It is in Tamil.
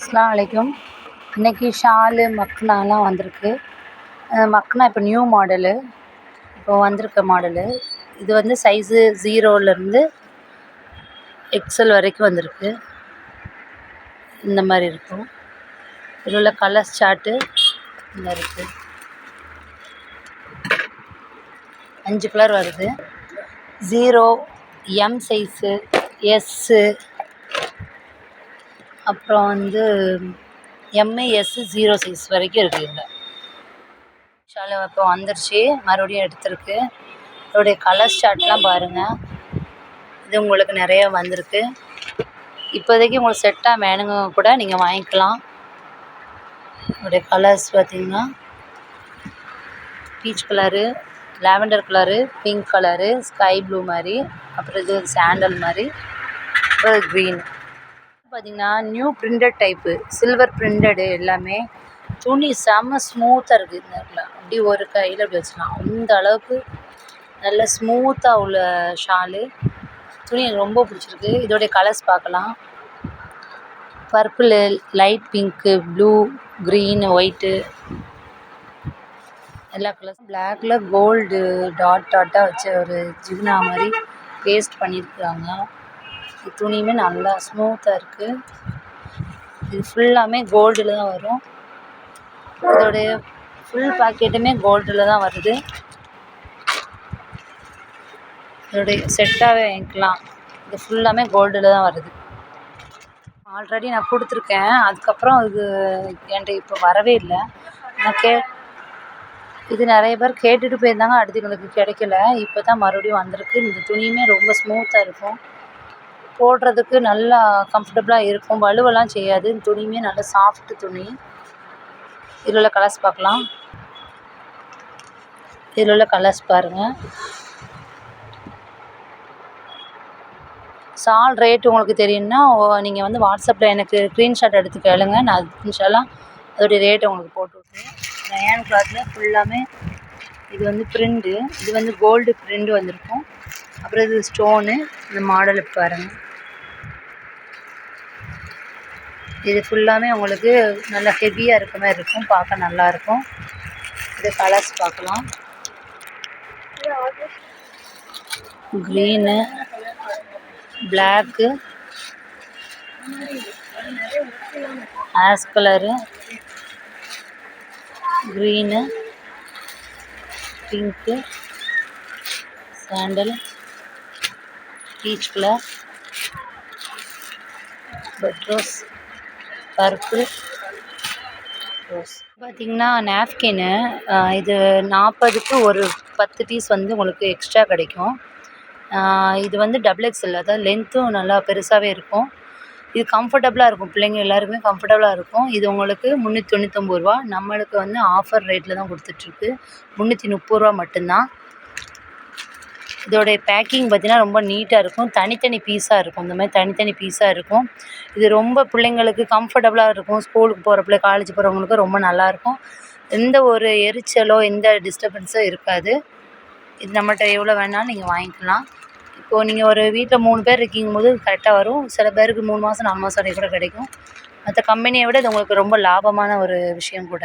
அஸ்ஸலாமு அலைக்கும். இன்றைக்கி ஷாலு மக்னாலாம் வந்திருக்கு. மக்னா இப்போ நியூ மாடலு, இப்போ வந்திருக்க மாடலு. இது வந்து சைஸு 0லேருந்து எக்ஸ்எல் வரைக்கும் வந்திருக்கு. இந்த மாதிரி இருக்கும். இதில் உள்ள கலர்ஸ் சார்ட்டு இந்த இருக்குது. 5 கலர் வருது. 0, எம் சைஸு, எஸ்ஸு, அப்புறம் வந்து எம்மு, எஸ்ஸு, 0 சைஸ் வரைக்கும் இருக்குது. இதில் ஷாலு இப்போ வந்துருச்சு, மறுபடியும் எடுத்திருக்கு. இதோடைய கலர் சார்ட்லாம் பாருங்கள். இது உங்களுக்கு நிறையா வந்திருக்கு. இப்போதைக்கு உங்களுக்கு செட்டாக வேணுங்க கூட நீங்கள் வாங்கிக்கலாம். இதோடைய கலர்ஸ் பார்த்திங்கன்னா peach colour, lavender colour, pink colour, sky blue மாதிரி, அப்புறம் இது சாண்டல் மாதிரி, அப்புறம் க்ரீன். பார்த்திங்கன்னா new printed type, silver printed எல்லாமே. துணி செம்ம ஸ்மூத்தாக இருக்குது. இந்த இடத்துல அப்படி ஒரு கையில் அப்படி வச்சுக்கலாம். அந்த அளவுக்கு நல்ல ஸ்மூத்தாக உள்ள ஷாலு. துணி எனக்கு ரொம்ப பிடிச்சிருக்கு. இதோடைய கலர்ஸ் பார்க்கலாம். Purple, light pink, blue, green, white, எல்லா கலர்ஸும். பிளாக்கில் கோல்டு டாட்டாக வச்ச ஒரு ஜிகினா மாதிரி பேஸ்ட் பண்ணியிருக்காங்க. துணியுமே நல்லா ஸ்மூத்தாக இருக்குது. இது ஃபுல்லாமே கோல்டில் தான் வரும். இதோடைய ஃபுல் பாக்கெட்டுமே கோல்டில் தான் வருது. இதோடைய செட்டாகவே வாங்கிக்கலாம். இது ஃபுல்லாமே கோல்டில் தான் வருது. ஆல்ரெடி நான் கொடுத்துருக்கேன். அதுக்கப்புறம் இது என்கிட்ட இப்போ வரவே இல்லை. இது நிறைய பேர் கேட்டுட்டு போயிருந்தாங்க. அடுத்து எங்களுக்கு கிடைக்கல. இப்போ தான் மறுபடியும் வந்திருக்கு. இந்த துணியுமே ரொம்ப ஸ்மூத்தாக இருக்கும். போடுறதுக்கு நல்லா கம்ஃபர்டபுளாக இருக்கும். வலுவெல்லாம் செய்யாது. இந்த துணியுமே நல்ல சாஃப்ட்டு துணி. இதில் உள்ள கலர்ஸ் பார்க்கலாம். இதில் உள்ள கலர்ஸ் பாருங்கள். ஷால் ரேட் உங்களுக்கு தெரியும்னா நீங்கள் வந்து வாட்ஸ்அப்பில் எனக்கு ஸ்க்ரீன்ஷாட் எடுத்து கேளுங்க. நான் இன்ஷால்லாம் அதோடைய ரேட்டை உங்களுக்கு போட்டு விட்ருவேன். ரயான் கிளாத்தில் ஃபுல்லாமே இது வந்து பிரிண்டு. இது வந்து கோல்டு பிரிண்டு வந்திருக்கும். அப்புறம் இது ஸ்டோனு. இந்த மாடல் பாருங்கள். இது ஃபுல்லாமே உங்களுக்கு நல்லா ஹெவியாக இருக்க மாதிரி இருக்கும். பார்க்க நல்லாயிருக்கும். இது கலர்ஸ் பார்க்கலாம். Green, black, ash colour, green, pink, sandal, peach colour, but rose, purple, rose. பார்த்திங்கன்னா நாப்கின்னு இது 40க்கு ஒரு 10 பீஸ் வந்து உங்களுக்கு எக்ஸ்ட்ரா கிடைக்கும். இது வந்து டபுள் எக்ஸ்எல், அதாவது லென்த்தும் நல்லா பெருசாகவே இருக்கும். இது கம்ஃபர்டபுளாக இருக்கும். பிள்ளைங்க எல்லாருக்குமே கம்ஃபர்டபுளாக இருக்கும். இது உங்களுக்கு 399 ரூபா. நம்மளுக்கு வந்து ஆஃபர் ரேட்டில் தான் கொடுத்துட்ருக்கு. 330 ரூபா மட்டும்தான். இதோடைய பேக்கிங் பார்த்திங்கன்னா ரொம்ப நீட்டாக இருக்கும். தனித்தனி பீஸாக இருக்கும். இந்த மாதிரி தனித்தனி பீஸாக இருக்கும். இது ரொம்ப பிள்ளைங்களுக்கு கம்ஃபர்டபுளாக இருக்கும். ஸ்கூலுக்கு போகிற பிள்ளை, காலேஜ் போகிறவங்களுக்கு ரொம்ப நல்லாயிருக்கும். எந்த ஒரு எரிச்சலோ எந்த டிஸ்டர்பன்ஸோ இருக்காது. இது நம்மள்கிட்ட எவ்வளோ வேணாலும் நீங்கள் வாங்கிக்கலாம். இப்போது நீங்கள் ஒரு வீட்டில் 3 பேர் இருக்கீங்கும்போது கரெக்டாக வரும். சில பேருக்கு 3 மாதம் 4 மாதம் வரைக்கும் கூட கிடைக்கும். மற்ற கம்பெனியை விட இது உங்களுக்கு ரொம்ப லாபமான ஒரு விஷயம் கூட.